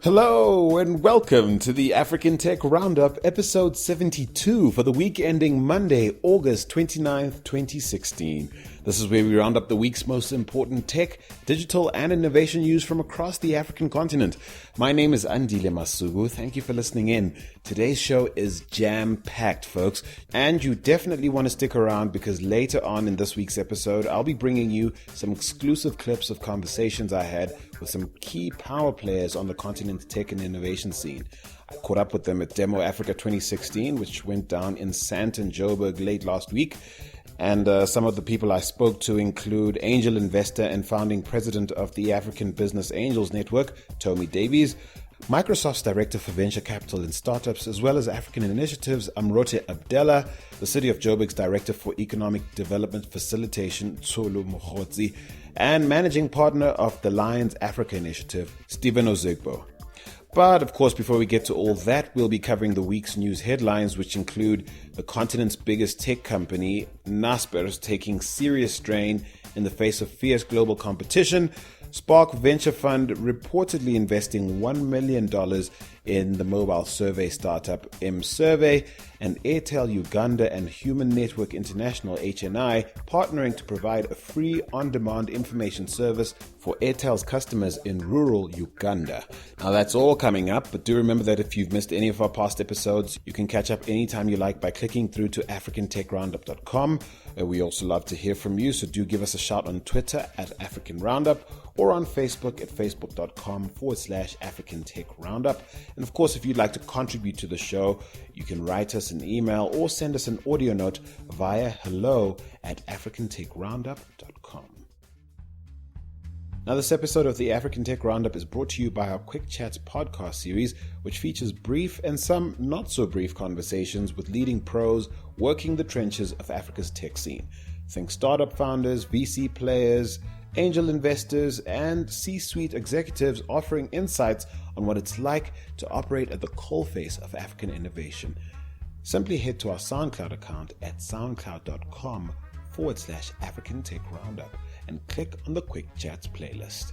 Hello and welcome to the African Tech Roundup, episode 72 for the week ending Monday, August 29th, 2016. This is where we round up the week's most important tech, digital and innovation news from across the African continent. My name is Andile Masugu. Thank you for listening in. Today's show is jam-packed, folks, and you definitely want to stick around because later on in this week's episode, I'll be bringing you some exclusive clips of conversations I had with some key power players on the continent's tech and innovation scene. I caught up with them at Demo Africa 2016, which went down in Sandton, Joburg late last week. And some of the people I spoke to include angel investor and founding president of the African Business Angels Network, Tommy Davies, Microsoft's director for venture capital and startups, as well as African initiatives, Amrote Abdella, the city of Joburg's director for economic development facilitation, Tsolo Mogotsi, and managing partner of the Lions Africa initiative, Stephen Ozegbo. But of course, before we get to all that, we'll be covering the week's news headlines, which include the continent's biggest tech company, Naspers, taking serious strain in the face of fierce global competition, Spark Venture Fund reportedly investing $1 million in the mobile survey startup mSurvey, and Airtel Uganda and Human Network International HNI partnering to provide a free on-demand information service for Airtel's customers in rural Uganda. Now that's all coming up, but do remember that if you've missed any of our past episodes, you can catch up anytime you like by clicking through to africantechroundup.com. We also love to hear from you, so do give us a shout on Twitter at African Roundup or on Facebook at facebook.com/African Tech Roundup. And of course, if you'd like to contribute to the show, you can write us an email or send us an audio note via hello@africantechroundup.com. Now, this episode of the African Tech Roundup is brought to you by our Quick Chats podcast series, which features brief and some not so brief conversations with leading pros working the trenches of Africa's tech scene. Think startup founders, VC players, angel investors, and C-suite executives offering insights on what it's like to operate at the coalface of African innovation. Simply head to our SoundCloud account at soundcloud.com/African Tech Roundup and click on the Quick Chats playlist.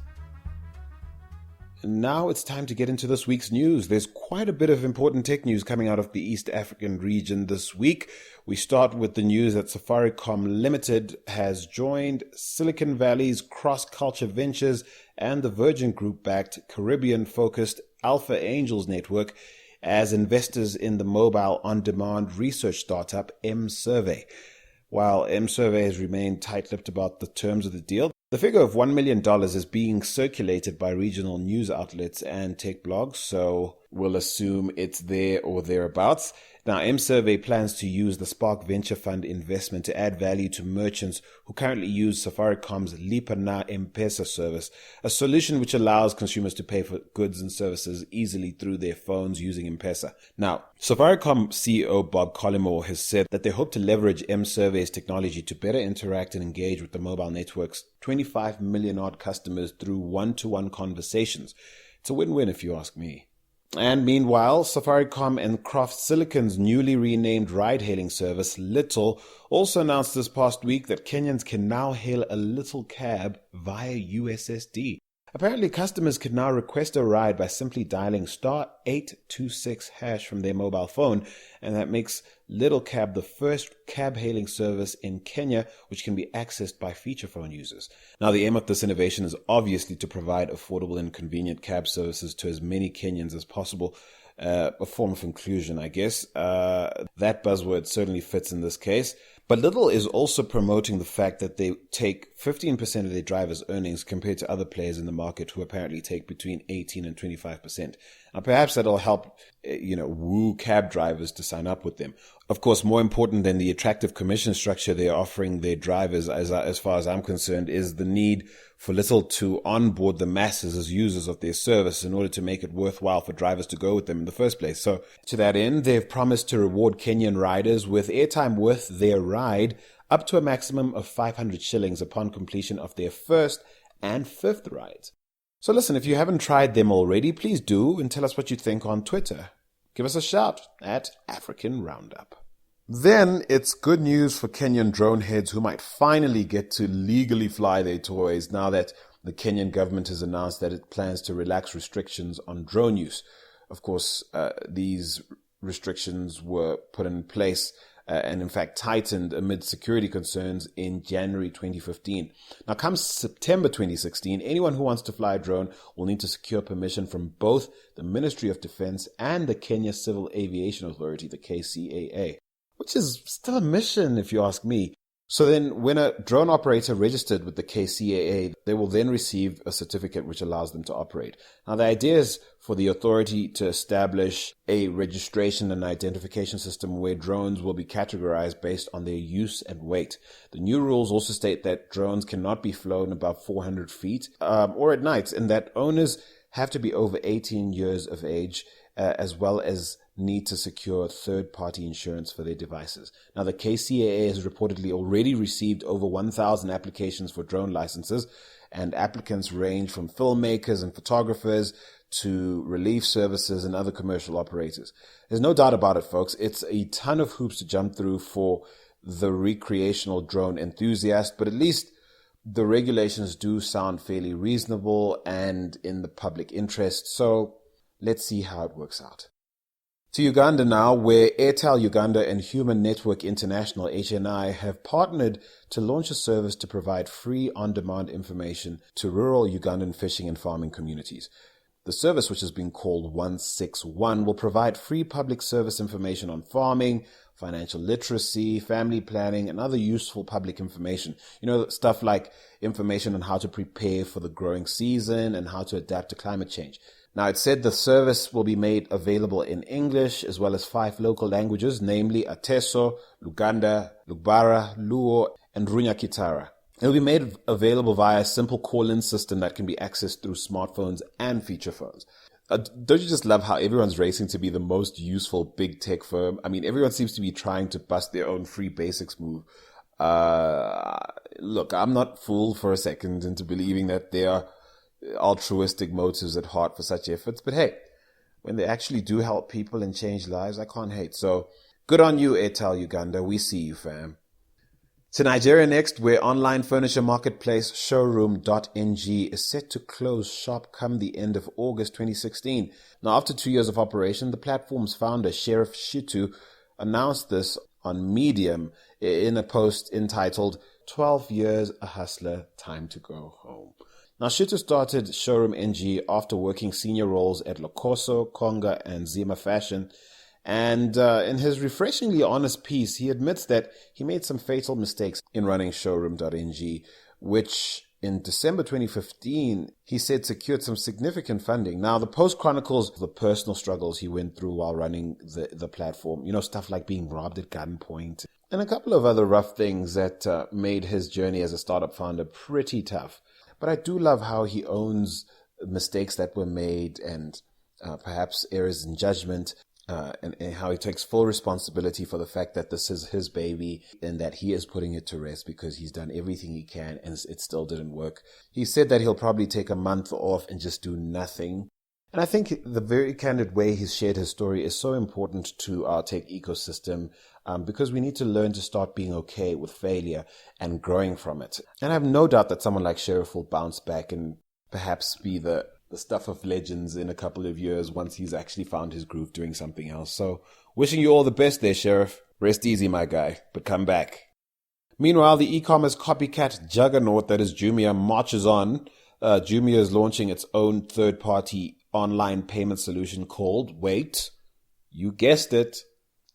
Now it's time to get into this week's news. There's quite a bit of important tech news coming out of the East African region this week. We start with the news that Safaricom Limited has joined Silicon Valley's Cross Culture Ventures and the Virgin Group-backed Caribbean-focused Alpha Angels Network as investors in the mobile on-demand research startup mSurvey. While mSurvey has remained tight-lipped about the terms of the deal, the figure of $1 million is being circulated by regional news outlets and tech blogs, so we'll assume it's there or thereabouts. Now, mSurvey plans to use the Spark Venture Fund investment to add value to merchants who currently use Safaricom's Lipa na M-Pesa service, a solution which allows consumers to pay for goods and services easily through their phones using M-Pesa. Now, Safaricom CEO Bob Collymore has said that they hope to leverage mSurvey's technology to better interact and engage with the mobile network's 25 million odd customers through one-to-one conversations. It's a win-win if you ask me. And meanwhile, Safaricom and Croft Silicon's newly renamed ride-hailing service, Little, also announced this past week that Kenyans can now hail a little cab via USSD. Apparently, customers can now request a ride by simply dialing *826# from their mobile phone, and that makes Little Cab the first cab-hailing service in Kenya which can be accessed by feature phone users. Now, the aim of this innovation is obviously to provide affordable and convenient cab services to as many Kenyans as possible, a form of inclusion, I guess. That buzzword certainly fits in this case. But Little is also promoting the fact that they take 15% of their drivers' earnings compared to other players in the market who apparently take between 18 and 25%. Now, perhaps that'll help, woo cab drivers to sign up with them. Of course, more important than the attractive commission structure they're offering their drivers, as far as I'm concerned, is the need for Little to onboard the masses as users of their service in order to make it worthwhile for drivers to go with them in the first place. So to that end, they've promised to reward Kenyan riders with airtime worth their ride up to a maximum of 500 shillings upon completion of their first and fifth rides. So listen, if you haven't tried them already, please do and tell us what you think on Twitter. Give us a shout at African Roundup. Then it's good news for Kenyan drone heads who might finally get to legally fly their toys now that The Kenyan government has announced that it plans to relax restrictions on drone use. Of course, these restrictions were put in place and in fact tightened amid security concerns in January 2015. Now, come September 2016, anyone who wants to fly a drone will need to secure permission from both the Ministry of Defense and the Kenya Civil Aviation Authority, the KCAA, which is still a mission if you ask me. So then when a drone operator registered with the KCAA, they will then receive a certificate which allows them to operate. Now, the idea is for the authority to establish a registration and identification system where drones will be categorized based on their use and weight. The new rules also state that drones cannot be flown above 400 feet or at night, and that owners have to be over 18 years of age, as well as need to secure third-party insurance for their devices. Now, the KCAA has reportedly already received over 1,000 applications for drone licenses, and applicants range from filmmakers and photographers to relief services and other commercial operators. There's no doubt about it, folks. It's a ton of hoops to jump through for the recreational drone enthusiast, but at least the regulations do sound fairly reasonable and in the public interest. So let's see how it works out. To Uganda now, where Airtel Uganda and Human Network International, HNI, have partnered to launch a service to provide free on-demand information to rural Ugandan fishing and farming communities. The service, which has been called 161, will provide free public service information on farming, financial literacy, family planning, and other useful public information. You know, stuff like information on how to prepare for the growing season and how to adapt to climate change. Now, it said the service will be made available in English as well as 5 local languages, namely Ateso, Luganda, Lugbara, Luo, and Runyakitara. It will be made available via a simple call-in system that can be accessed through smartphones and feature phones. Don't you just love how everyone's racing to be the most useful big tech firm? I mean, everyone seems to be trying to bust their own free basics move. Look, I'm not fooled for a second into believing that they are altruistic motives at heart for such efforts, but hey, when they actually do help people and change lives, I can't hate. So good on you, Airtel Uganda. We see you, fam. To Nigeria next, where online furniture marketplace showroom.ng is set to close shop come the end of August 2016. Now, after 2 years of operation, the platform's founder, Sheriff Shitu, announced this on Medium in a post entitled 12 Years a Hustler, Time to Go Home. Now, Shitu started Showroom NG after working senior roles at Lokoso, Konga, and Zima Fashion. And in his refreshingly honest piece, he admits that he made some fatal mistakes in running Showroom.ng, which in December 2015, he said secured some significant funding. Now, the post chronicles the personal struggles he went through while running the platform. You know, stuff like being robbed at gunpoint and a couple of other rough things that made his journey as a startup founder pretty tough. But I do love how he owns mistakes that were made and perhaps errors in judgment, and how he takes full responsibility for the fact that this is his baby and that he is putting it to rest because he's done everything he can and it still didn't work. He said that he'll probably take a month off and just do nothing. And I think the very candid way he's shared his story is so important to our tech ecosystem, because we need to learn to start being okay with failure and growing from it. And I have no doubt that someone like Sheriff will bounce back and perhaps be the stuff of legends in a couple of years once he's actually found his groove doing something else. So wishing you all the best there, Sheriff. Rest easy, my guy, but come back. Meanwhile, the e-commerce copycat juggernaut that is Jumia marches on. Jumia is launching its own third-party online payment solution called, wait, you guessed it,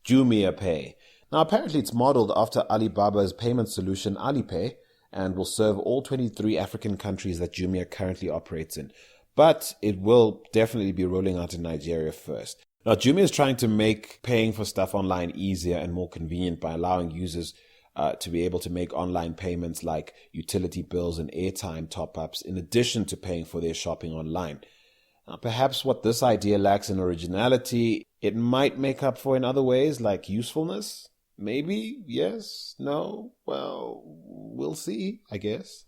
Jumia Pay. Now, apparently it's modeled after Alibaba's payment solution, Alipay, and will serve all 23 African countries that Jumia currently operates in. But it will definitely be rolling out in Nigeria first. Now, Jumia is trying to make paying for stuff online easier and more convenient by allowing users to be able to make online payments like utility bills and airtime top-ups in addition to paying for their shopping online. Now, perhaps what this idea lacks in originality, it might make up for in other ways like usefulness. Maybe, yes, no, well, we'll see, I guess.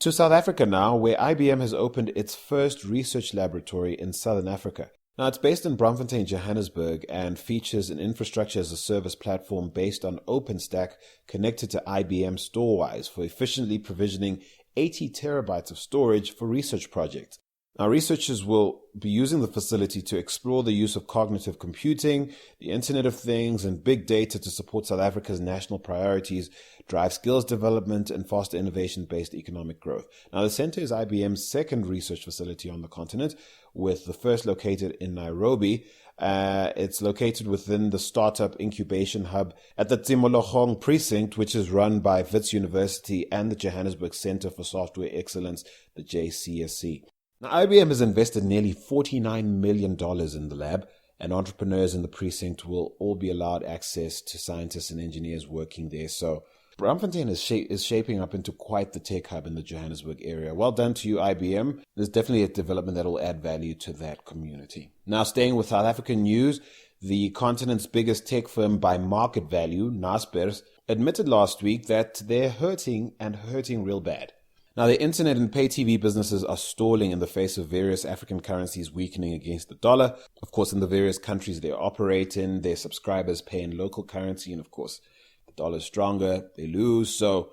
To South Africa now, where IBM has opened its first research laboratory in Southern Africa. Now, it's based in Bloemfontein, Johannesburg, and features an infrastructure as a service platform based on OpenStack connected to IBM Storewise for efficiently provisioning 80 terabytes of storage for research projects. Now, researchers will be using the facility to explore the use of cognitive computing, the Internet of Things, and big data to support South Africa's national priorities, drive skills development, and foster innovation-based economic growth. Now, the center is IBM's second research facility on the continent, with the first located in Nairobi. It's located within the startup incubation hub at the Tsimologong precinct, which is run by Wits University and the Johannesburg Center for Software Excellence, the JCSC. Now, IBM has invested nearly $49 million in the lab, and entrepreneurs in the precinct will all be allowed access to scientists and engineers working there. So Braamfontein is shaping up into quite the tech hub in the Johannesburg area. Well done to you, IBM. There's definitely a development that will add value to that community. Now, staying with South African news, the continent's biggest tech firm by market value, Naspers, admitted last week that they're hurting real bad. Now, the internet and pay TV businesses are stalling in the face of various African currencies weakening against the dollar. Of course, in the various countries they operate in, their subscribers pay in local currency, and of course, the dollar is stronger, they lose. So,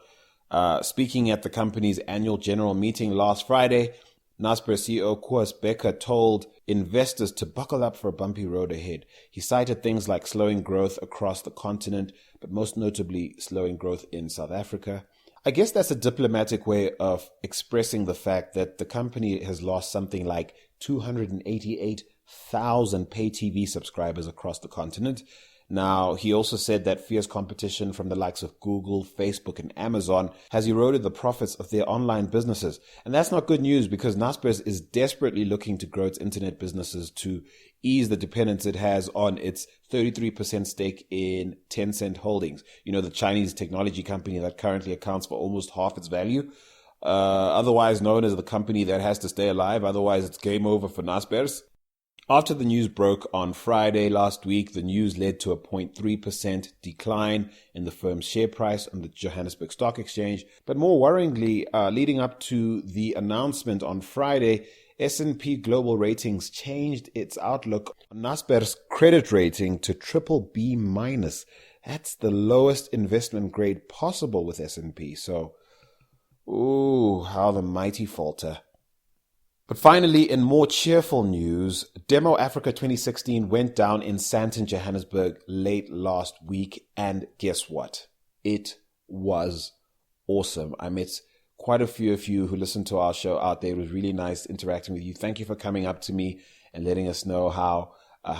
speaking at the company's annual general meeting last Friday, Naspers CEO Koos Becker told investors to buckle up for a bumpy road ahead. He cited things like slowing growth across the continent, but most notably slowing growth in South Africa. I guess that's a diplomatic way of expressing the fact that the company has lost something like 288,000 pay TV subscribers across the continent. Now, he also said that fierce competition from the likes of Google, Facebook, and Amazon has eroded the profits of their online businesses. And that's not good news because Naspers is desperately looking to grow its internet businesses to ease the dependence it has on its 33% stake in Tencent Holdings. You know, the Chinese technology company that currently accounts for almost half its value. Otherwise known as the company that has to stay alive. Otherwise, it's game over for Naspers. After the news broke on Friday last week, the news led to a 0.3% decline in the firm's share price on the Johannesburg Stock Exchange. But more worryingly, leading up to the announcement on Friday, S&P Global Ratings changed its outlook on Naspers' credit rating to BBB-. That's the lowest investment grade possible with S&P. So, how the mighty falter. But finally, in more cheerful news, Demo Africa 2016 went down in Sandton, Johannesburg late last week. And guess what? It was awesome. I met quite a few of you who listened to our show out there. It was really nice interacting with you. Thank you for coming up to me and letting us know how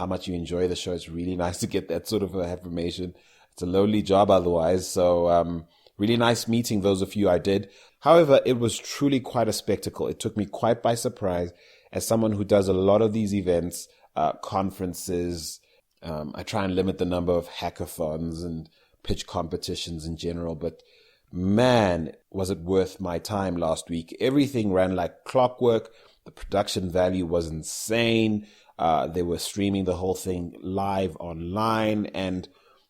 much you enjoy the show. It's really nice to get that sort of information. It's a lonely job otherwise. So, really nice meeting those of you I did. However, it was truly quite a spectacle. It took me quite by surprise as someone who does a lot of these events, conferences. I try and limit the number of hackathons and pitch competitions in general, but man, was it worth my time last week. Everything ran like clockwork. The production value was insane. They were streaming the whole thing live online, and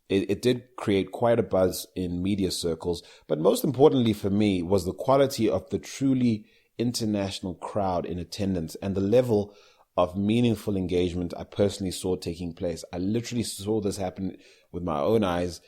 it did create quite a buzz in media circles. But most importantly for me was the quality of the truly international crowd in attendance and the level of meaningful engagement I personally saw taking place. I literally saw this happen with my own eyes,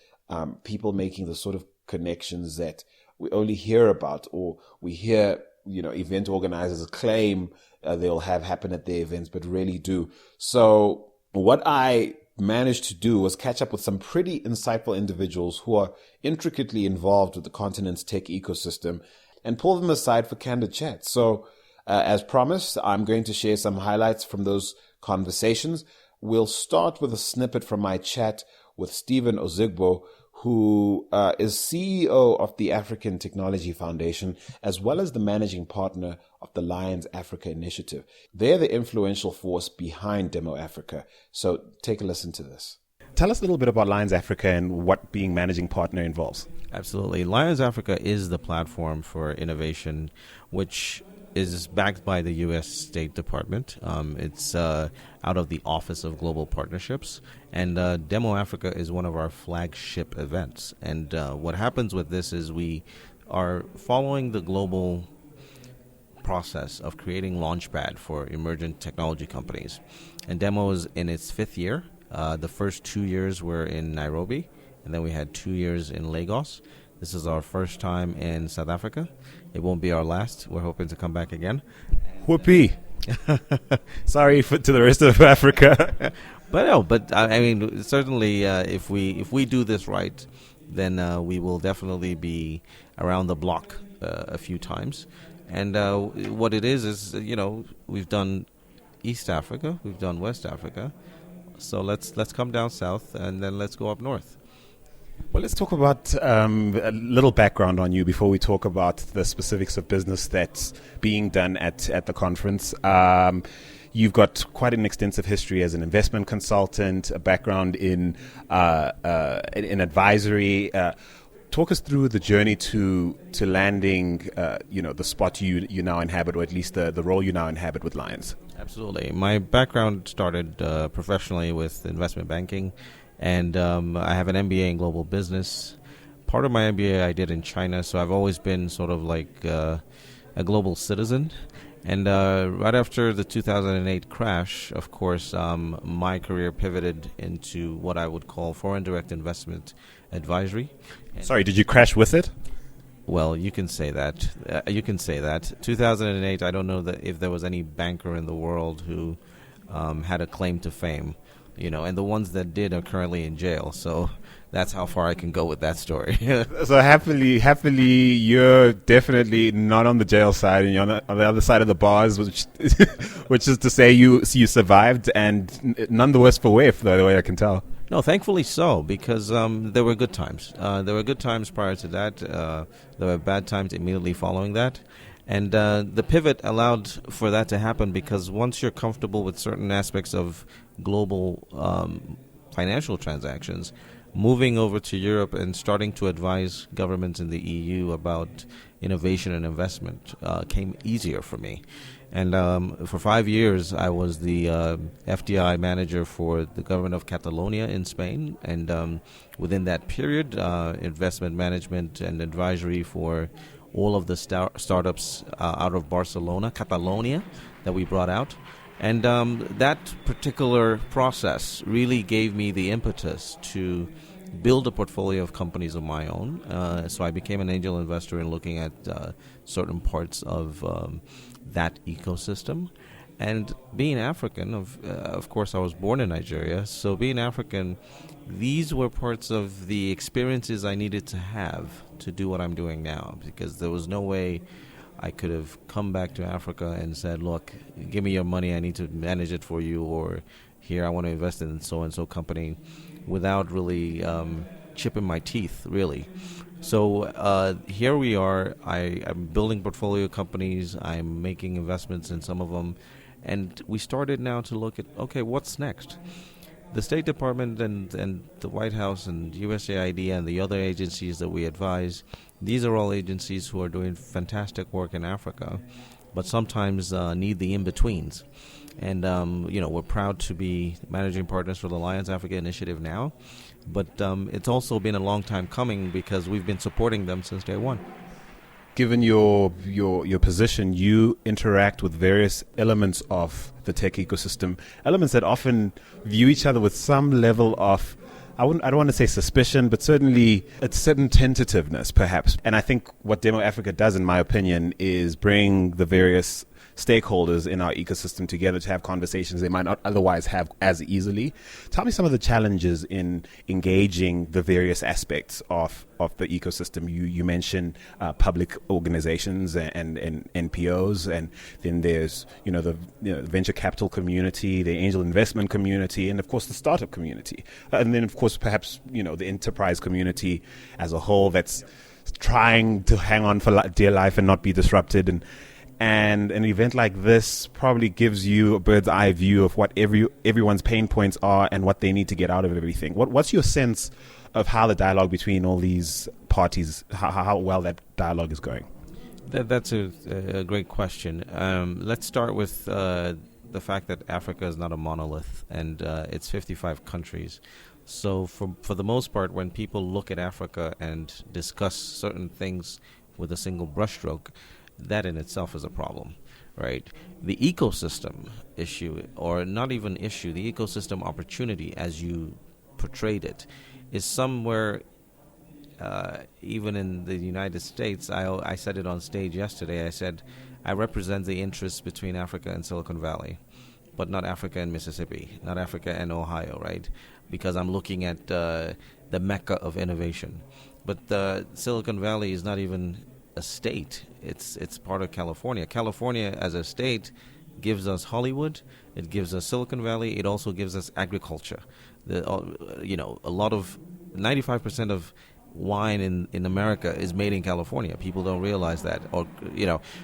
people making the sort of connections that we only hear about, or we hear, event organizers claim they'll have happen at their events, but really do. So what I managed to do was catch up with some pretty insightful individuals who are intricately involved with the continent's tech ecosystem and pull them aside for candid chat. So as promised, I'm going to share some highlights from those conversations. We'll start with a snippet from my chat with Stephen Ozigbo, who is CEO of the African Technology Foundation, as well as the managing partner of the Lions Africa Initiative. They're the influential force behind Demo Africa. So take a listen to this. Tell us a little bit about Lions Africa and what being managing partner involves. Absolutely. Lions Africa is the platform for innovation, which is backed by the U.S. State Department. It's out of the Office of Global Partnerships. And Demo Africa is one of our flagship events. And what happens with this is we are following the global process of creating Launchpad for emergent technology companies. And Demo is in its fifth year. The first 2 years were in Nairobi, and then we had 2 years in Lagos. This is our first time in South Africa. It won't be our last. We're hoping to come back again. Whoopee. Sorry to the rest of Africa. But I mean, certainly, if we do this right, then we will definitely be around the block a few times. And what it is we've done East Africa, we've done West Africa. So let's come down south, and then let's go up north. Well, let's talk about a little background on you before we talk about the specifics of business that's being done at the conference. You've got quite an extensive history as an investment consultant, a background in advisory. Talk us through the journey to landing, the spot you now inhabit, or at least the role you now inhabit with Lions. Absolutely. My background started professionally with investment banking. And I have an MBA in global business. Part of my MBA I did in China, so I've always been sort of like a global citizen. And right after the 2008 crash, of course, my career pivoted into what I would call foreign direct investment advisory. Sorry, did you crash with it? Well, you can say that. 2008, I don't know if there was any banker in the world who had a claim to fame. And the ones that did are currently in jail. So that's how far I can go with that story. So happily, you're definitely not on the jail side, and you're on the other side of the bars, which is to say you survived, and none the worse for wear, the way I can tell. No, thankfully so, because there were good times. There were good times prior to that. There were bad times immediately following that. And the pivot allowed for that to happen because once you're comfortable with certain aspects of global financial transactions, moving over to Europe and starting to advise governments in the EU about innovation and investment came easier for me. And for 5 years, I was the FDI manager for the government of Catalonia in Spain. And within that period, investment management and advisory for all of the startups out of Barcelona, Catalonia, that we brought out. And that particular process really gave me the impetus to build a portfolio of companies of my own. So I became an angel investor in looking at certain parts of that ecosystem. And being African, of course, I was born in Nigeria. So being African, these were parts of the experiences I needed to have to do what I'm doing now, because there was no way I could have come back to Africa and said, look, give me your money, I need to manage it for you, or here, I want to invest in so-and-so company, without really chipping my teeth, really. So here we are. I'm building portfolio companies. I'm making investments in some of them. And we started now to look at, okay, what's next? The State Department and the White House and USAID and the other agencies that we advise, these are all agencies who are doing fantastic work in Africa, but sometimes need the in-betweens. And, we're proud to be managing partners for the Lions Africa Initiative now, but it's also been a long time coming because we've been supporting them since day one. Given your position, you interact with various elements of the tech ecosystem, elements that often view each other with some level of, I don't want to say suspicion, but certainly a certain tentativeness, perhaps. And I think what Demo Africa does, in my opinion, is bring the various stakeholders in our ecosystem together to have conversations they might not otherwise have as easily. Tell me some of the challenges in engaging the various aspects of the ecosystem. You mentioned public organizations and NPOs, and then there's the venture capital community, the angel investment community, and of course the startup community, and then of course perhaps the enterprise community as a whole that's trying to hang on for dear life and not be disrupted. And an event like this probably gives you a bird's eye view of what everyone's pain points are and what they need to get out of everything. What's your sense of how the dialogue between all these parties, how well that dialogue is going? That's a great question. Let's start with the fact that Africa is not a monolith, and it's 55 countries. So for the most part, when people look at Africa and discuss certain things with a single brushstroke, that in itself is a problem, right? The ecosystem issue, or not even issue, the ecosystem opportunity as you portrayed it, is somewhere even in the United States, I said it on stage yesterday. I said I represent the interests between Africa and Silicon Valley, but not Africa and Mississippi, not Africa and Ohio, right? Because I'm looking at the mecca of innovation. But Silicon Valley is not even a state. It's part of California. California as a state gives us Hollywood. It gives us Silicon Valley. It also gives us agriculture. A lot of 95% of wine in America is made in California. People don't realize that.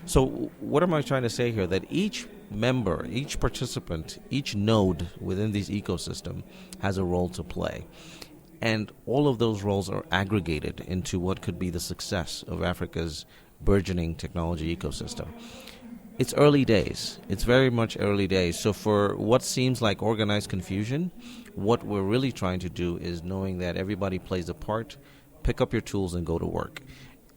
So what am I trying to say here? That each member, each participant, each node within this ecosystem has a role to play. And all of those roles are aggregated into what could be the success of Africa's burgeoning technology ecosystem. It's early days. It's very much early days. So for what seems like organized confusion, what we're really trying to do is knowing that everybody plays a part, pick up your tools and go to work.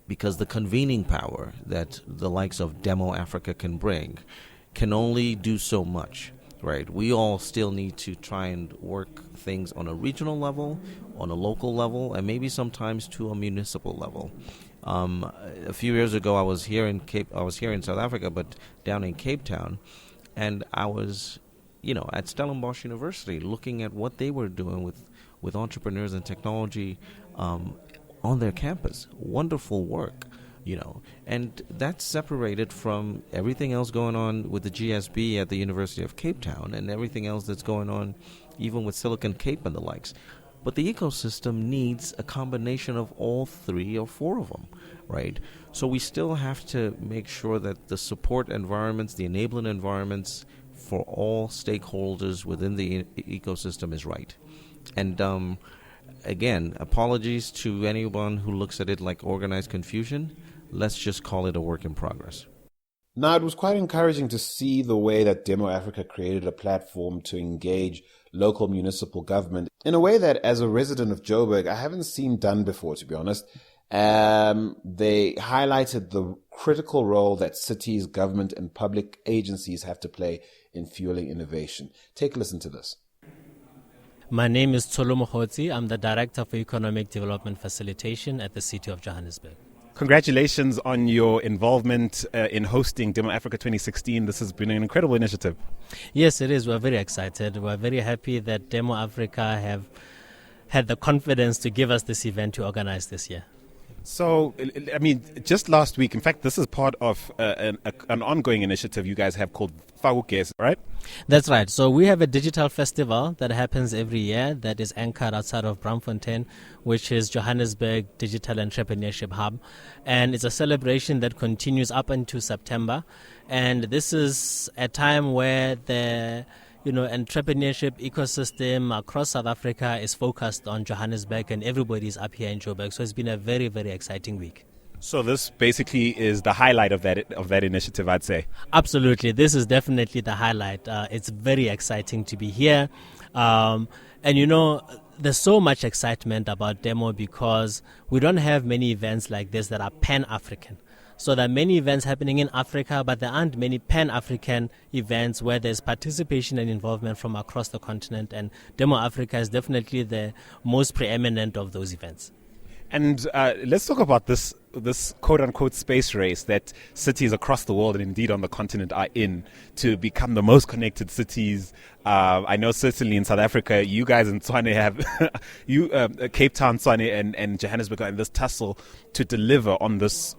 Because the convening power that the likes of Demo Africa can bring can only do so much, right? We all still need to try and work things on a regional level, on a local level, and maybe sometimes to a municipal level. A few years ago, I was here in South Africa, but down in Cape Town, and I was, at Stellenbosch University, looking at what they were doing with entrepreneurs and technology on their campus. Wonderful work, and that's separated from everything else going on with the GSB at the University of Cape Town and everything else that's going on even with Silicon Cape and the likes. But the ecosystem needs a combination of all three or four of them, right? So we still have to make sure that the support environments, the enabling environments for all stakeholders within the ecosystem is right. And again, apologies to anyone who looks at it like organized confusion. Let's just call it a work in progress. Now, it was quite encouraging to see the way that Demo Africa created a platform to engage local municipal government in a way that, as a resident of Joburg, I haven't seen done before, to be honest. They highlighted the critical role that cities, government, and public agencies have to play in fueling innovation. Take a listen to this. My name is Tsolo Mokhotsi. I'm the Director for Economic Development Facilitation at the City of Johannesburg. Congratulations on your involvement in hosting Demo Africa 2016. This has been an incredible initiative. Yes, it is. We're very excited. We're very happy that Demo Africa have had the confidence to give us this event to organize this year. So, just last week, in fact, this is part of an ongoing initiative you guys have called Fagukes, right? That's right. So we have a digital festival that happens every year that is anchored outside of Braamfontein, which is Johannesburg Digital Entrepreneurship Hub. And it's a celebration that continues up into September. And this is a time where the entrepreneurship ecosystem across South Africa is focused on Johannesburg, and everybody's up here in Joburg. So it's been a very, very exciting week. So this basically is the highlight of that initiative, I'd say. Absolutely. This is definitely the highlight. It's very exciting to be here. There's so much excitement about Demo because we don't have many events like this that are pan-African. So there are many events happening in Africa, but there aren't many pan-African events where there's participation and involvement from across the continent. And Demo Africa is definitely the most preeminent of those events. And let's talk about this quote-unquote space race that cities across the world and indeed on the continent are in to become the most connected cities. I know certainly in South Africa, you guys in Tshwane have Cape Town, Tshwane, and Johannesburg are in this tussle to deliver on this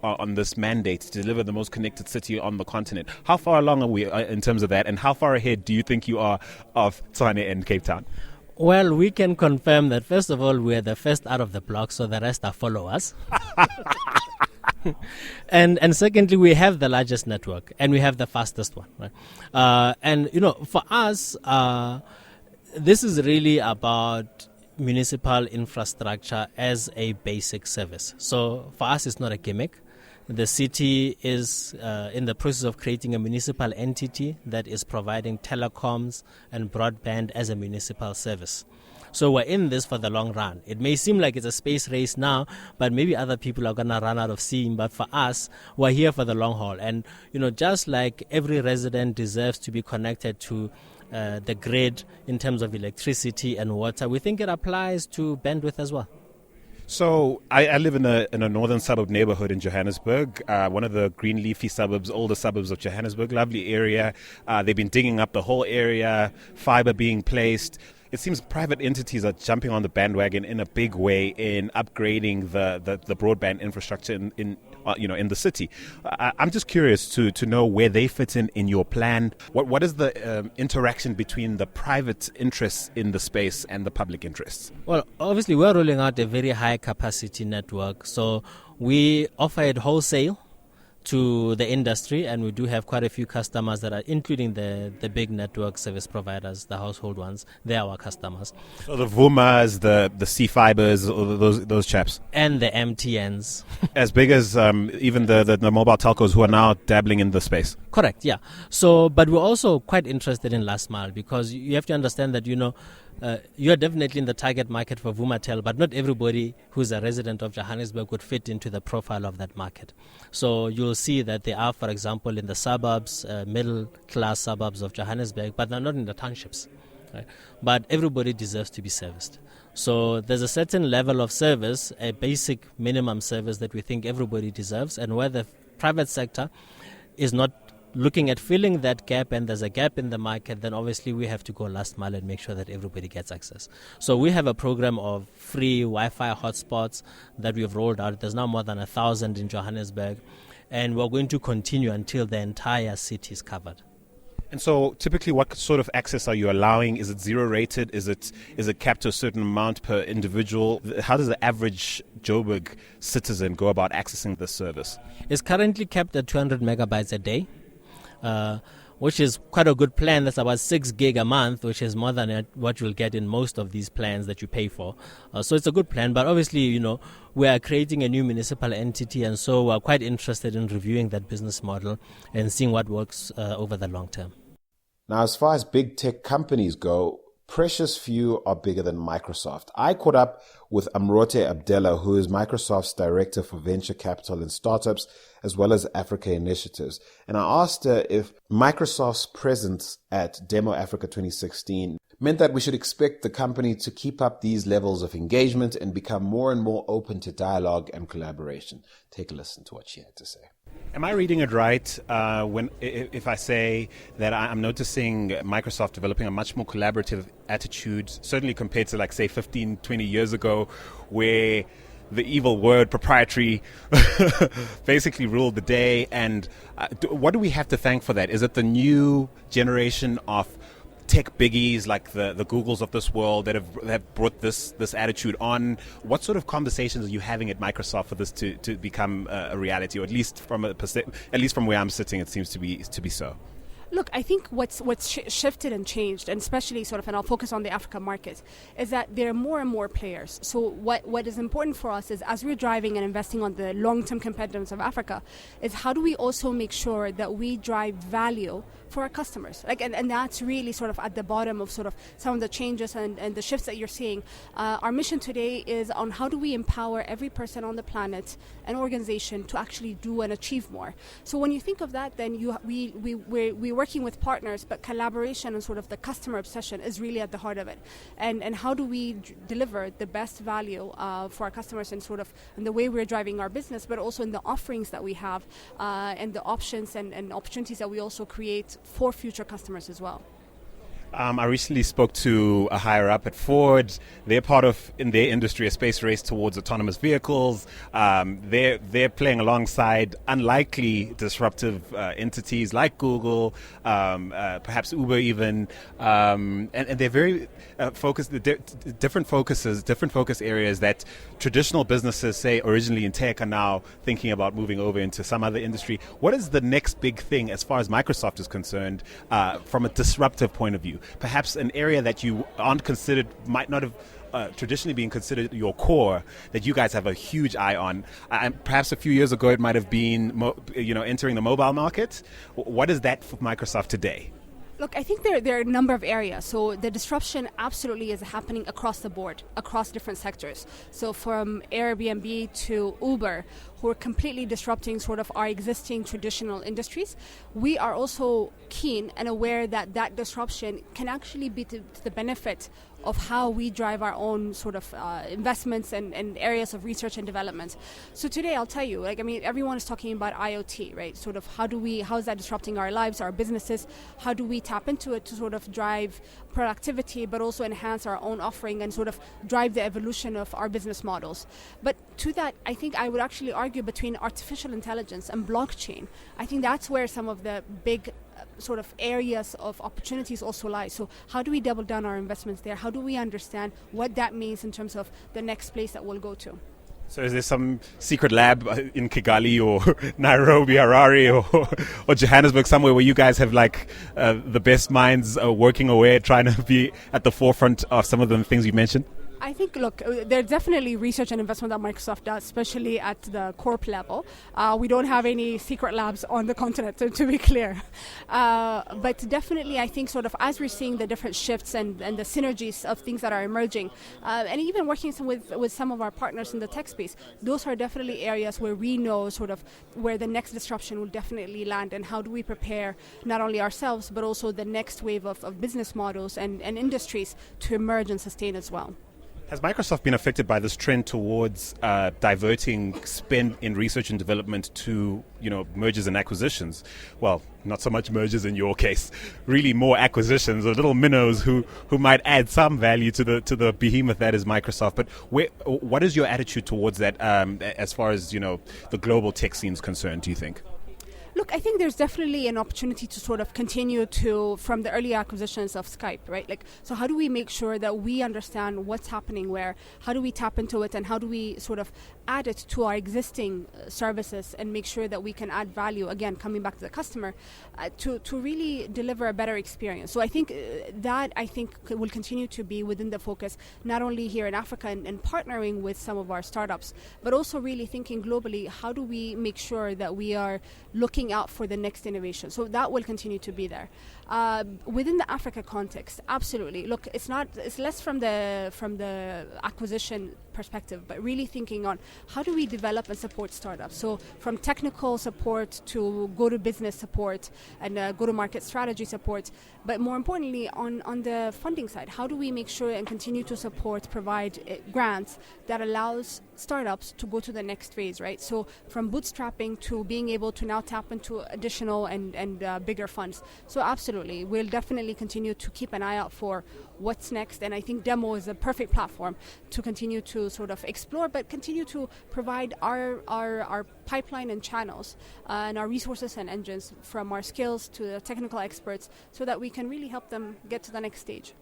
mandate, to deliver the most connected city on the continent. How far along are we in terms of that, and how far ahead do you think you are of Tshwane and Cape Town? Well, we can confirm that, first of all, we're the first out of the block, so the rest are followers. And secondly, we have the largest network, and we have the fastest one. Right? For us, this is really about municipal infrastructure as a basic service. So for us, it's not a gimmick. The city is in the process of creating a municipal entity that is providing telecoms and broadband as a municipal service. So we're in this for the long run. It may seem like it's a space race now, but maybe other people are going to run out of steam. But for us, we're here for the long haul. And, just like every resident deserves to be connected to the grid in terms of electricity and water, we think it applies to bandwidth as well. So I live in a northern suburb neighborhood in Johannesburg, one of the green leafy suburbs, older suburbs of Johannesburg. Lovely area. They've been digging up the whole area, fiber being placed. It seems private entities are jumping on the bandwagon in a big way in upgrading the broadband infrastructure in the city. I'm just curious to know where they fit in your plan. What is the interaction between the private interests in the space and the public interests? Well, obviously, we're rolling out a very high capacity network. So we offer it wholesale to the industry, and we do have quite a few customers that are including the big network service providers, the household ones. They're our customers. So the Vumas, the C Fibers, or those chaps. And the MTNs. As big as even the mobile telcos who are now dabbling in the space. Correct, yeah. So, but we're also quite interested in last mile, because you have to understand that, you're definitely in the target market for Vumatel, but not everybody who's a resident of Johannesburg would fit into the profile of that market. So you'll see that they are, for example, in the suburbs, middle-class suburbs of Johannesburg, but they're not in the townships. Right? But everybody deserves to be serviced. So there's a certain level of service, a basic minimum service that we think everybody deserves, and where the private sector is not looking at filling that gap, and there's a gap in the market, then obviously we have to go last mile and make sure that everybody gets access. So we have a program of free Wi-Fi hotspots that we've rolled out. There's now more than 1,000 in Johannesburg, and we're going to continue until the entire city is covered. And so typically what sort of access are you allowing? Is it zero rated? Is it capped to a certain amount per individual? How does the average Joburg citizen go about accessing this service? It's currently capped at 200 megabytes a day. Which is quite a good plan. That's about 6 gig a month, which is more than what you'll get in most of these plans that you pay for. So it's a good plan, but obviously, we are creating a new municipal entity, and so we're quite interested in reviewing that business model and seeing what works over the long term. Now, as far as big tech companies go, precious few are bigger than Microsoft. I caught up with Amrote Abdella, who is Microsoft's Director for Venture Capital and Startups, as well as Africa Initiatives. And I asked her if Microsoft's presence at Demo Africa 2016 meant that we should expect the company to keep up these levels of engagement and become more and more open to dialogue and collaboration. Take a listen to what she had to say. Am I reading it right if I say that I'm noticing Microsoft developing a much more collaborative attitude, certainly compared to, say, 15, 20 years ago, where the evil word proprietary basically ruled the day? And what do we have to thank for that? Is it the new generation of tech biggies like the Googles of this world that have brought this attitude on? What sort of conversations are you having at Microsoft for this to become a reality, or at least from where I'm sitting, it seems to be so? Look, I think what's shifted and changed, and especially and I'll focus on the Africa market, is that there are more and more players. So what is important for us is, as we're driving and investing on the long-term competitiveness of Africa, is how do we also make sure that we drive value for our customers? And that's really at the bottom of some of the changes and the shifts that you're seeing. Our mission today is on how do we empower every person on the planet and organization to actually do and achieve more. So when you think of that, then we're working with partners, but collaboration and the customer obsession is really at the heart of it. And how do we deliver the best value for our customers in the way we're driving our business, but also in the offerings that we have and the options and opportunities that we also create for future customers as well. I recently spoke to a higher up at Ford. They're part of, in their industry, a space race towards autonomous vehicles. They're playing alongside unlikely disruptive entities like Google, perhaps Uber even, and they're very focused. Different focus areas that traditional businesses, say originally in tech, are now thinking about moving over into some other industry. What is the next big thing as far as Microsoft is concerned from a disruptive point of view? Perhaps an area that you might not have traditionally been considered your core, that you guys have a huge eye on. Perhaps a few years ago it might have been entering the mobile market. What is that for Microsoft today? Look, I think there are a number of areas. So the disruption absolutely is happening across the board, across different sectors. So from Airbnb to Uber, who are completely disrupting our existing traditional industries, we are also keen and aware that disruption can actually be to the benefit of how we drive our own sort of investments and areas of research and development. So today I'll tell you, everyone is talking about IoT, right? Sort of how is that disrupting our lives, our businesses? How do we tap into it to sort of drive productivity, but also enhance our own offering and sort of drive the evolution of our business models? But to that, I think I would actually argue between artificial intelligence and blockchain. I think that's where some of the big sort of areas of opportunities also lie. So how do we double down our investments there? How do we understand what that means in terms of the next place that we'll go to? So is there some secret lab in Kigali or Nairobi, Harare or Johannesburg somewhere where you guys have the best minds working away trying to be at the forefront of some of the things you mentioned? I think, look, there's definitely research and investment that Microsoft does, especially at the corp level. We don't have any secret labs on the continent, to be clear. But definitely, I think sort of as we're seeing the different shifts and the synergies of things that are emerging, and even working with some of our partners in the tech space, those are definitely areas where we know sort of where the next disruption will definitely land, and how do we prepare not only ourselves, but also the next wave of business models and industries to emerge and sustain as well. Has Microsoft been affected by this trend towards diverting spend in research and development to, mergers and acquisitions? Well, not so much mergers in your case, really more acquisitions of little minnows who might add some value to the behemoth that is Microsoft. But what is your attitude towards that as far as, the global tech scene is concerned, do you think? Look, I think there's definitely an opportunity to sort of continue from the early acquisitions of Skype, right? So how do we make sure that we understand what's happening where? How do we tap into it, and how do we sort of add it to our existing services and make sure that we can add value, again, coming back to the customer, to really deliver a better experience? So I think that will continue to be within the focus, not only here in Africa and partnering with some of our startups, but also really thinking globally, how do we make sure that we are looking out for the next innovation? So that will continue to be there. Within the Africa context, absolutely. Look, it's less from the acquisition perspective, but really thinking on how do we develop and support startups. So from technical support to go-to-business support and go-to-market strategy support, but more importantly on the funding side, how do we make sure and continue to provide grants that allows startups to go to the next phase, right? So from bootstrapping to being able to now tap into additional and bigger funds. So absolutely, we'll definitely continue to keep an eye out for what's next, and I think Demo is a perfect platform to continue to sort of explore, but continue to provide our pipeline and channels and our resources and engines, from our skills to the technical experts, so that we can really help them get to the next stage.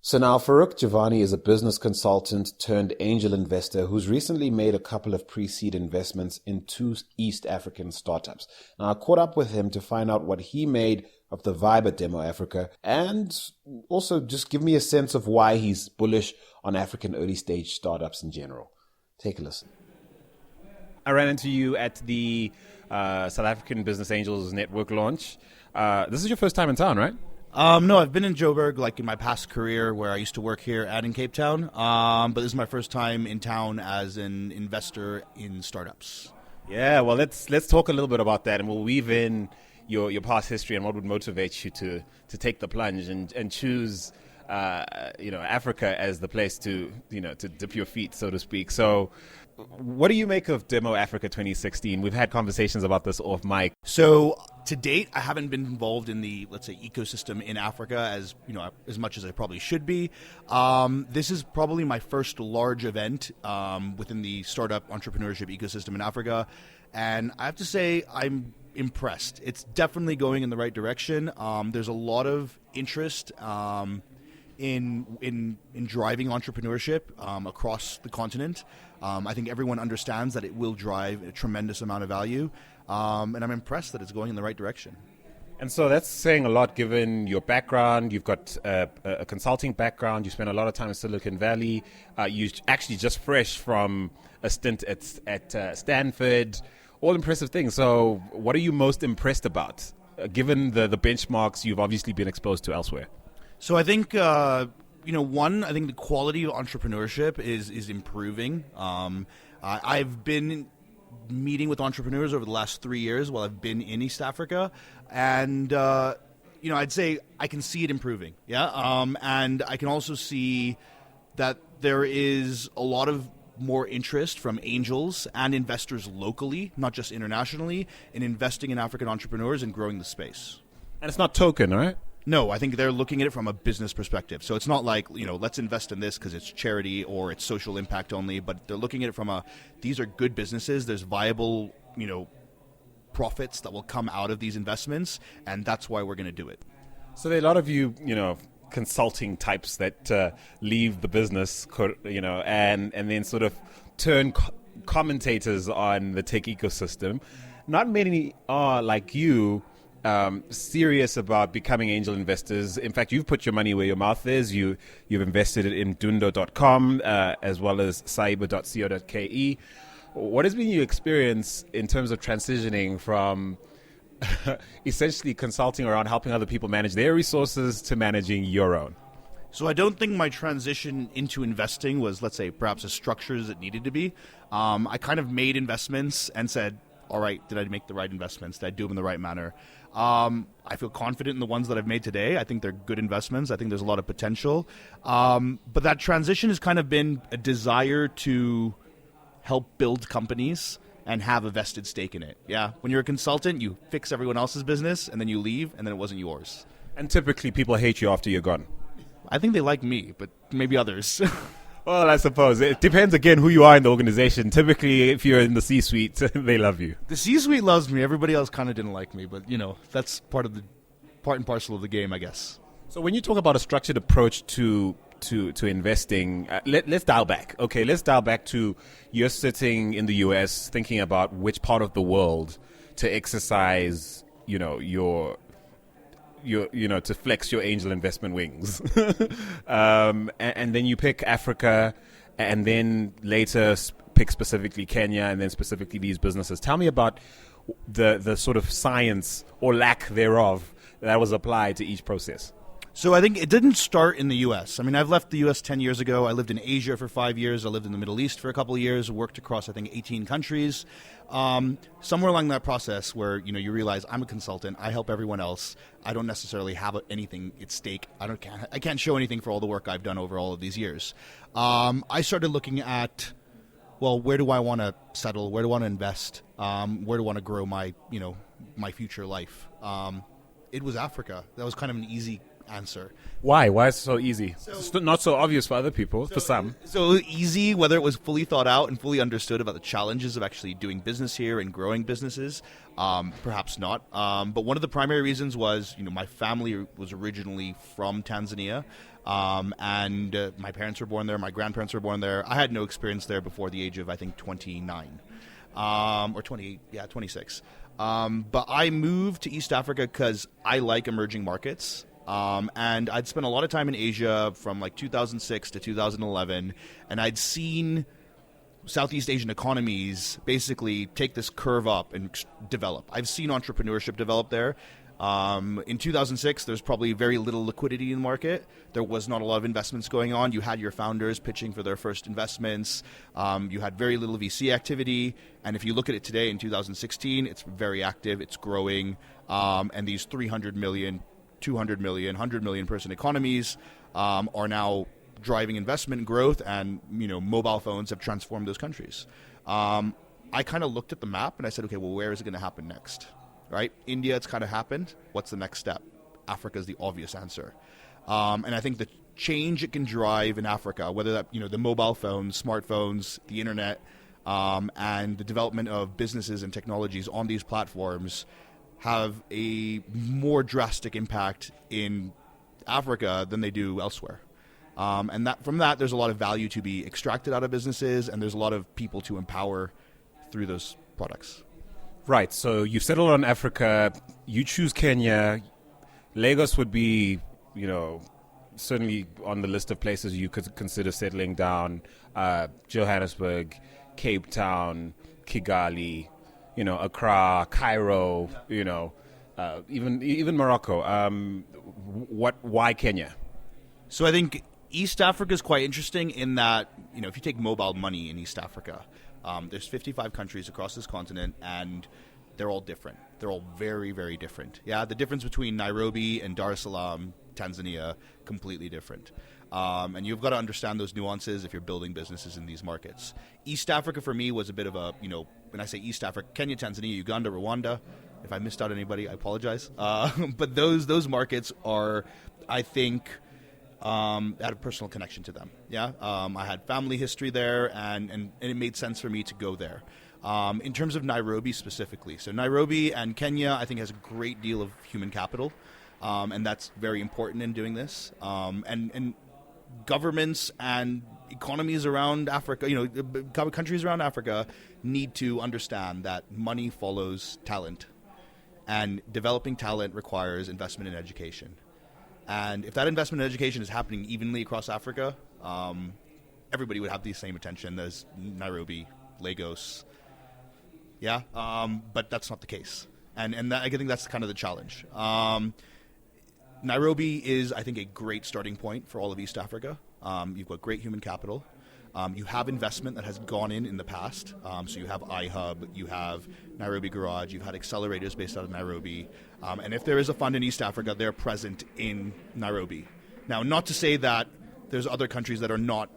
So now Farouk Javani is a business consultant turned angel investor who's recently made a couple of pre-seed investments in 2 East African startups. Now I caught up with him to find out what he made of the vibe at Demo Africa, and also just give me a sense of why he's bullish on African early stage startups in general. Take a listen. I ran into you at the South African Business Angels Network launch. This is your first time in town, right? No, I've been in Joburg in my past career where I used to work here and in Cape Town. But this is my first time in town as an investor in startups. Yeah, well, let's talk a little bit about that, and we'll weave in your past history and what would motivate you to take the plunge and choose Africa as the place to dip your feet, so to speak. So what do you make of Demo Africa 2016? We've had conversations about this off mic. So to date, I haven't been involved in the, let's say, ecosystem in Africa as much as I probably should be. This is probably my first large event within the startup entrepreneurship ecosystem in Africa, and I have to say I'm impressed. It's definitely going in the right direction. There's a lot of interest in driving entrepreneurship across the continent. I think everyone understands that it will drive a tremendous amount of value, and I'm impressed that it's going in the right direction. And so that's saying a lot given your background. You've got a consulting background. You spent a lot of time in Silicon Valley. You actually just fresh from a stint at Stanford. All impressive things. So what are you most impressed about, given the benchmarks you've obviously been exposed to elsewhere? So I think, I think the quality of entrepreneurship is improving. I've been meeting with entrepreneurs over the last 3 years while I've been in East Africa, and I'd say I can see it improving. Yeah. And I can also see that there is a lot of more interest from angels and investors locally, not just internationally, in investing in African entrepreneurs and growing the space. And it's not token, right? No, I think they're looking at it from a business perspective. So it's not like, let's invest in this because it's charity or it's social impact only, but they're looking at it from these are good businesses, there's viable, profits that will come out of these investments, and that's why we're going to do it. So there are a lot of you, consulting types that leave the business, and then sort of turn commentators on the tech ecosystem. Not many are like you, serious about becoming angel investors. In fact, you've put your money where your mouth is. You've invested it in dundo.com as well as cyber.co.ke. What has been your experience in terms of transitioning from essentially consulting around helping other people manage their resources to managing your own? So I don't think my transition into investing was, let's say, perhaps as structured as it needed to be. I kind of made investments and said, all right, did I make the right investments? Did I do them in the right manner? I feel confident in the ones that I've made today. I think they're good investments. I think there's a lot of potential. But that transition has kind of been a desire to help build companies and have a vested stake in it. Yeah. When you're a consultant, you fix everyone else's business and then you leave and then it wasn't yours. And typically people hate you after you're gone. I think they like me, but maybe others. Well, I suppose. It depends, again, who you are in the organization. Typically, if you're in the C-suite, they love you. The C-suite loves me. Everybody else kind of didn't like me, but, that's part and parcel of the game, I guess. So when you talk about a structured approach to investing, let's dial back. Okay, let's dial back to you're sitting in the U.S. thinking about which part of the world to exercise, your to flex your angel investment wings. And then you pick Africa, and then later pick specifically Kenya, and then specifically these businesses. Tell me about the sort of science or lack thereof that was applied to each process. So I think it didn't start in the U.S. I mean, I've left the U.S. 10 years ago. I lived in Asia for 5 years. I lived in the Middle East for a couple of years, worked across, I think, 18 countries. Somewhere along that process where, you realize I'm a consultant. I help everyone else. I don't necessarily have anything at stake. I can't show anything for all the work I've done over all of these years. I started looking at, well, where do I want to settle? Where do I want to invest? Where do I want to grow my future life? It was Africa. That was kind of an easy answer. Why? Why is it so easy? It's not so obvious for other people, for some. So easy, whether it was fully thought out and fully understood about the challenges of actually doing business here and growing businesses, perhaps not. But one of the primary reasons was, my family was originally from Tanzania, and my parents were born there, my grandparents were born there. I had no experience there before the age of, I think, 29. Or 28, 26. But I moved to East Africa because I like emerging markets. And I'd spent a lot of time in Asia from like 2006 to 2011, and I'd seen Southeast Asian economies basically take this curve up and develop. I've seen entrepreneurship develop there. In 2006, there's probably very little liquidity in the market. There was not a lot of investments going on. You had your founders pitching for their first investments. You had very little VC activity. And if you look at it today in 2016, it's very active. It's growing. And these 300 million, 200 million, 100 million person economies are now driving investment and growth, and mobile phones have transformed those countries. I kind of looked at the map and I said, okay, well, where is it going to happen next? Right? India, it's kind of happened. What's the next step? Africa is the obvious answer. And I think the change it can drive in Africa, whether that, the mobile phones, smartphones, the internet, and the development of businesses and technologies on these platforms have a more drastic impact in Africa than they do elsewhere. And from that, there's a lot of value to be extracted out of businesses, and there's a lot of people to empower through those products. Right. So you settled on Africa. You choose Kenya. Lagos would be, certainly on the list of places you could consider settling down. Johannesburg, Cape Town, Kigali, Accra, Cairo, even Morocco. Why Kenya? So I think East Africa is quite interesting in that, if you take mobile money in East Africa, there's 55 countries across this continent, and they're all different. They're all very, very different. Yeah, the difference between Nairobi and Dar es Salaam, Tanzania, completely different. And you've got to understand those nuances if you're building businesses in these markets. East Africa for me was a bit of a, when I say East Africa, Kenya, Tanzania, Uganda, Rwanda. If I missed out anybody, I apologize. But those markets are, I think, had a personal connection to them. Yeah, I had family history there, and it made sense for me to go there. In terms of Nairobi specifically, so Nairobi and Kenya, I think, has a great deal of human capital, and that's very important in doing this. And governments and economies around Africa, countries around Africa need to understand that money follows talent, and developing talent requires investment in education. And if that investment in education is happening evenly across Africa, everybody would have the same attention as Nairobi, Lagos. Yeah, but that's not the case. And I think that's kind of the challenge. Nairobi is, I think, a great starting point for all of East Africa. You've got great human capital. You have investment that has gone in the past. So you have iHub, you have Nairobi Garage, you've had accelerators based out of Nairobi. And if there is a fund in East Africa, they're present in Nairobi. Now, not to say that there's other countries that are not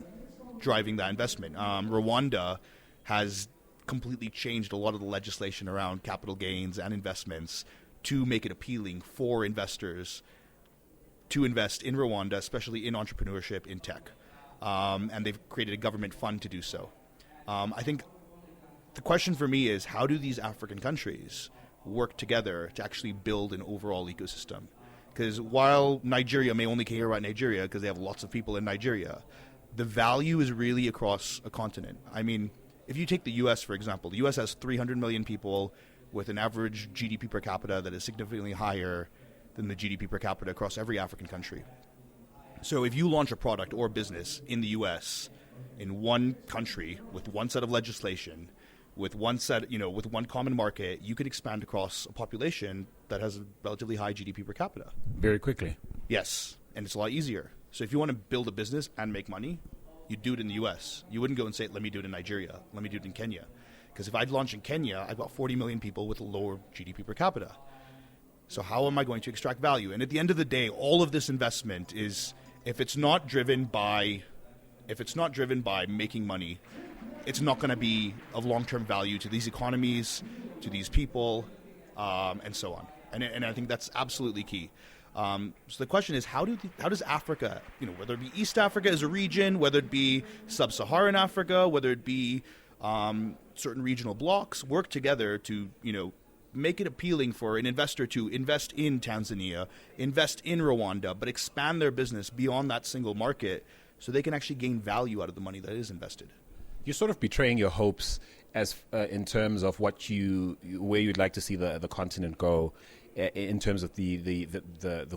driving that investment. Rwanda has completely changed a lot of the legislation around capital gains and investments to make it appealing for investors to invest in Rwanda, especially in entrepreneurship, in tech. And they've created a government fund to do so. I think the question for me is, how do these African countries work together to actually build an overall ecosystem? Because while Nigeria may only care about Nigeria because they have lots of people in Nigeria, the value is really across a continent. I mean, if you take the U.S., for example, the U.S. has 300 million people with an average GDP per capita that is significantly higher than the GDP per capita across every African country. So if you launch a product or business in the U.S. in one country with one set of legislation, with one set, with one common market, you could expand across a population that has a relatively high GDP per capita. Very quickly. Yes, and it's a lot easier. So if you want to build a business and make money, you do it in the U.S. You wouldn't go and say, let me do it in Nigeria, let me do it in Kenya. Because if I'd launch in Kenya, I've got 40 million people with a lower GDP per capita. So how am I going to extract value? And at the end of the day, all of this investment is, if it's not driven by making money, it's not going to be of long-term value to these economies, to these people, and so on. And I think that's absolutely key. So the question is, how does Africa, whether it be East Africa as a region, whether it be Sub-Saharan Africa, whether it be certain regional blocks, work together to, make it appealing for an investor to invest in Tanzania, invest in Rwanda, but expand their business beyond that single market so they can actually gain value out of the money that is invested. You're sort of betraying your hopes as in terms of where you'd like to see the continent go, in terms of the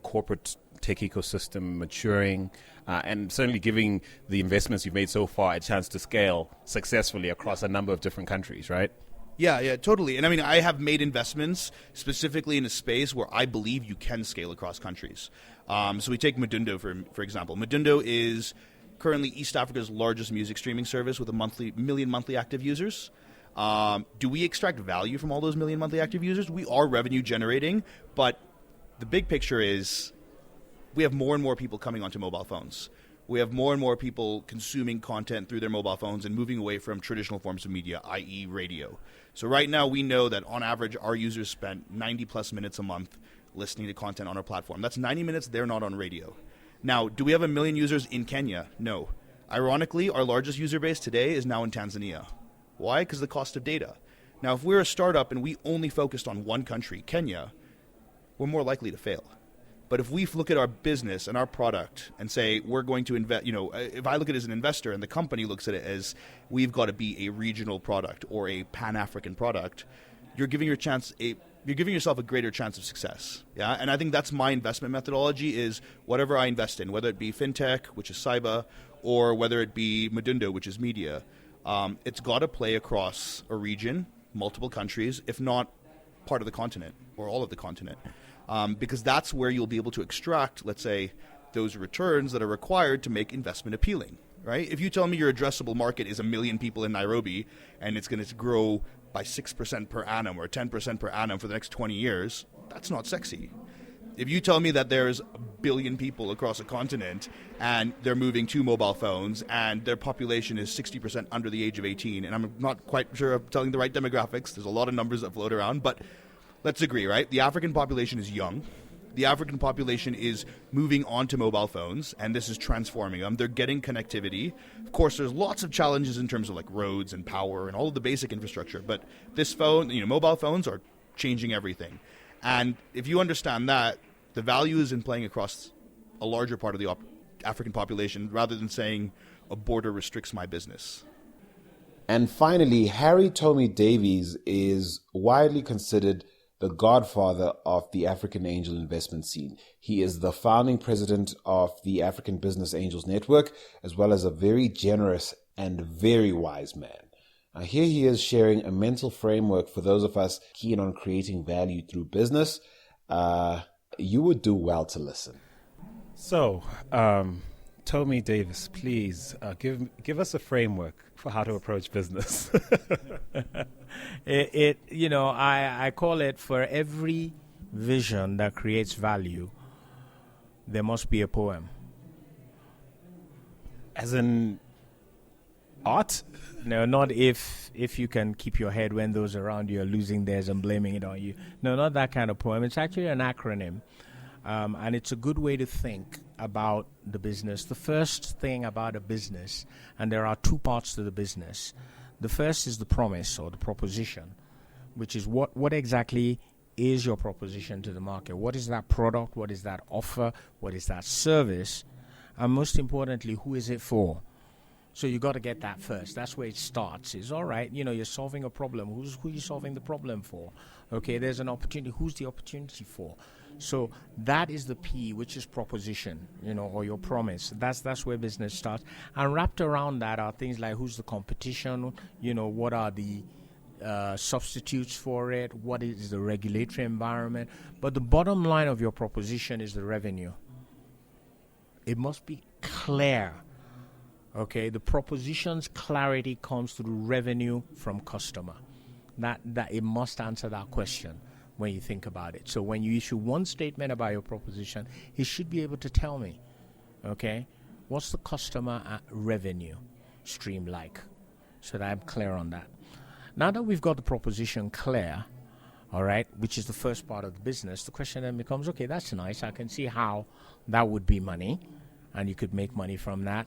corporate tech ecosystem maturing, and certainly giving the investments you've made so far a chance to scale successfully across a number of different countries, right? Yeah, totally. And I mean, I have made investments specifically in a space where I believe you can scale across countries. So we take Madundo, for example. Madundo is currently East Africa's largest music streaming service with a million monthly active users. Do we extract value from all those million monthly active users? We are revenue generating, but the big picture is we have more and more people coming onto mobile phones. We have more and more people consuming content through their mobile phones and moving away from traditional forms of media, i.e. radio. So right now we know that on average our users spend 90 plus minutes a month listening to content on our platform. That's 90 minutes they're not on radio. Now, do we have 1 million users in Kenya? No. Ironically, our largest user base today is now in Tanzania. Why? Because of the cost of data. Now, if we're a startup and we only focused on one country, Kenya, we're more likely to fail. But if we look at our business and our product and say we're going to invest, if I look at it as an investor and the company looks at it as we've got to be a regional product or a Pan-African product, you're giving yourself a greater chance of success. Yeah, and I think that's my investment methodology: is whatever I invest in, whether it be fintech, which is cyber, or whether it be Madundo, which is media, it's got to play across a region, multiple countries, if not part of the continent or all of the continent. Because that's where you'll be able to extract, let's say, those returns that are required to make investment appealing, right? If you tell me your addressable market is 1 million people in Nairobi and it's going to grow by 6% per annum or 10% per annum for the next 20 years, that's not sexy. If you tell me that there's 1 billion people across a continent and they're moving to mobile phones and their population is 60% under the age of 18, and I'm not quite sure I'm telling the right demographics, there's a lot of numbers that float around, but let's agree, right? The African population is young. The African population is moving on to mobile phones, and this is transforming them. They're getting connectivity. Of course, there's lots of challenges in terms of like roads and power and all of the basic infrastructure, but this phone, mobile phones are changing everything. And if you understand that, the value is in playing across a larger part of the African population rather than saying a border restricts my business. And finally, Harry Tommy Davies is widely considered the godfather of the African angel investment scene. He is the founding president of the African Business Angels Network, as well as a very generous and very wise man. Now, here he is sharing a mental framework for those of us keen on creating value through business. You would do well to listen. So, Tommy Davis, please give us a framework for how to approach business. I call it, for every vision that creates value, there must be a poem. As in art? No, not if you can keep your head when those around you are losing theirs and blaming it on you. No, not that kind of poem. It's actually an acronym. And it's a good way to think about the business. The first thing about a business, and there are two parts to the business. The first is the promise or the proposition, which is what exactly is your proposition to the market? What is that product? What is that offer? What is that service? And most importantly, who is it for? So you got to get that first. That's where it starts. It's all right. You're solving a problem. Who are you solving the problem for? Okay, there's an opportunity. Who's the opportunity for? So that is the P, which is proposition, or your promise. That's where business starts. And wrapped around that are things like who's the competition, what are the substitutes for it, what is the regulatory environment. But the bottom line of your proposition is the revenue. It must be clear. Okay, the proposition's clarity comes through revenue from customer. That it must answer that question when you think about it. So when you issue one statement about your proposition, it should be able to tell me, okay, what's the customer revenue stream like, so that I'm clear on that. Now that we've got the proposition clear, all right, which is the first part of the business, the question then becomes, okay, that's nice. I can see how that would be money, and you could make money from that.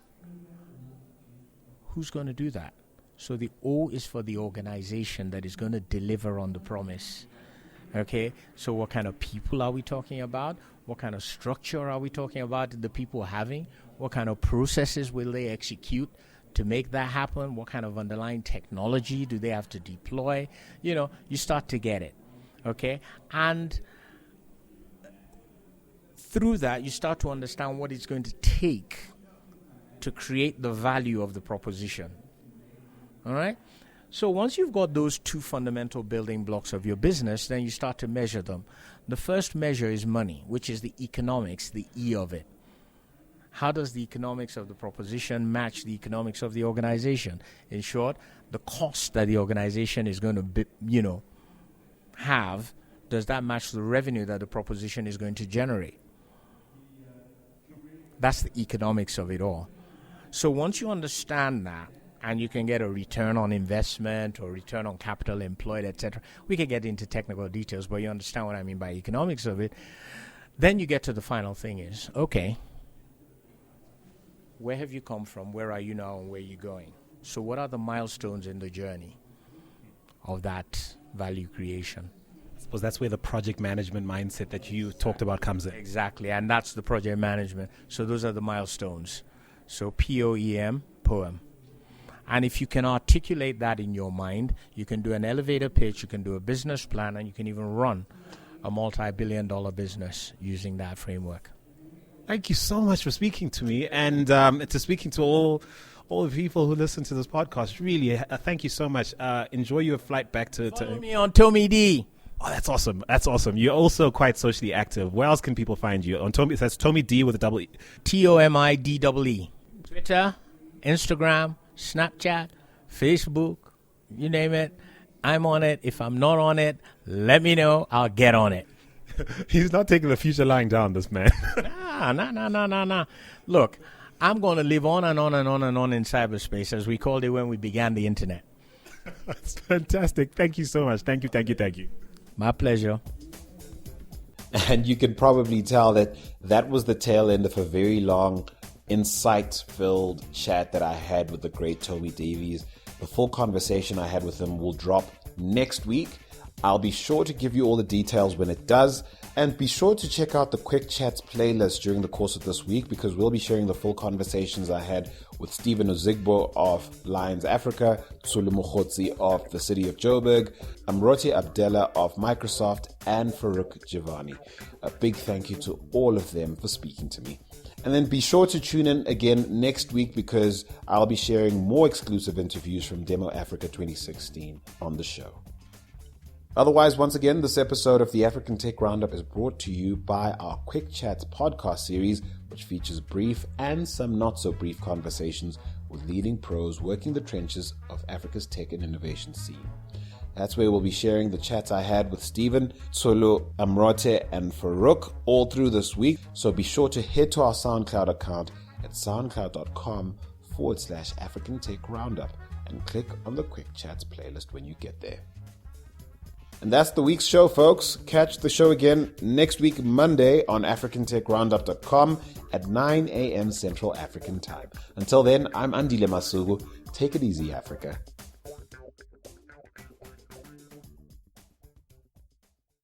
Who's going to do that? So the O is for the organization that is going to deliver on the promise. Okay, so what kind of people are we talking about? What kind of structure are we talking about the people having? What kind of processes will they execute to make that happen? What kind of underlying technology do they have to deploy? You start to get it. Okay, and through that, you start to understand what it's going to take to create the value of the proposition. All right? So once you've got those two fundamental building blocks of your business, then you start to measure them. The first measure is money, which is the economics, the E of it. How does the economics of the proposition match the economics of the organization? In short, the cost that the organization is going to have, does that match the revenue that the proposition is going to generate? That's the economics of it all. So once you understand that, and you can get a return on investment or return on capital employed, etc. We can get into technical details, but you understand what I mean by economics of it. Then you get to the final thing is, okay, where have you come from? Where are you now and where are you going? So what are the milestones in the journey of that value creation? I suppose that's where the project management mindset that you talked about comes in. Exactly, and that's the project management. So those are the milestones. So POEM, poem. And if you can articulate that in your mind, you can do an elevator pitch, you can do a business plan, and you can even run a multi-billion-dollar business using that framework. Thank you so much for speaking to me and to speaking to all the people who listen to this podcast. Really, thank you so much. Enjoy your flight back to... Follow me on Tommy D. Oh, that's awesome. That's awesome. You're also quite socially active. Where else can people find you? On Tommy, that's Tommy D with a double E. TOMIDEE. Twitter, Instagram, Snapchat, Facebook, you name it. I'm on it. If I'm not on it, let me know. I'll get on it. He's not taking the future lying down, this man. Nah. Look, I'm going to live on and on and on and on in cyberspace, as we called it when we began the internet. That's fantastic. Thank you so much. Thank you. My pleasure. And you can probably tell that was the tail end of a very long, insight-filled chat that I had with the great Toby Davies. The full conversation I had with him will drop next week. I'll be sure to give you all the details when it does. And be sure to check out the Quick Chats playlist during the course of this week, because we'll be sharing the full conversations I had with Stephen Ozigbo of Lions Africa, Tsulu Mukhotsi of the city of Joburg, Amrote Abdella of Microsoft, and Farouk Javani. A big thank you to all of them for speaking to me. And then be sure to tune in again next week, because I'll be sharing more exclusive interviews from Demo Africa 2016 on the show. Otherwise, once again, this episode of the African Tech Roundup is brought to you by our Quick Chats podcast series, which features brief and some not so brief conversations with leading pros working the trenches of Africa's tech and innovation scene. That's where we'll be sharing the chats I had with Stephen, Tsulu, Amrote, and Farouk all through this week. So be sure to head to our SoundCloud account at soundcloud.com/African Tech Roundup and click on the Quick Chats playlist when you get there. And that's the week's show, folks. Catch the show again next week, Monday, on AfricanTechRoundup.com at 9 a.m. Central African Time. Until then, I'm Andile Masuku. Take it easy, Africa.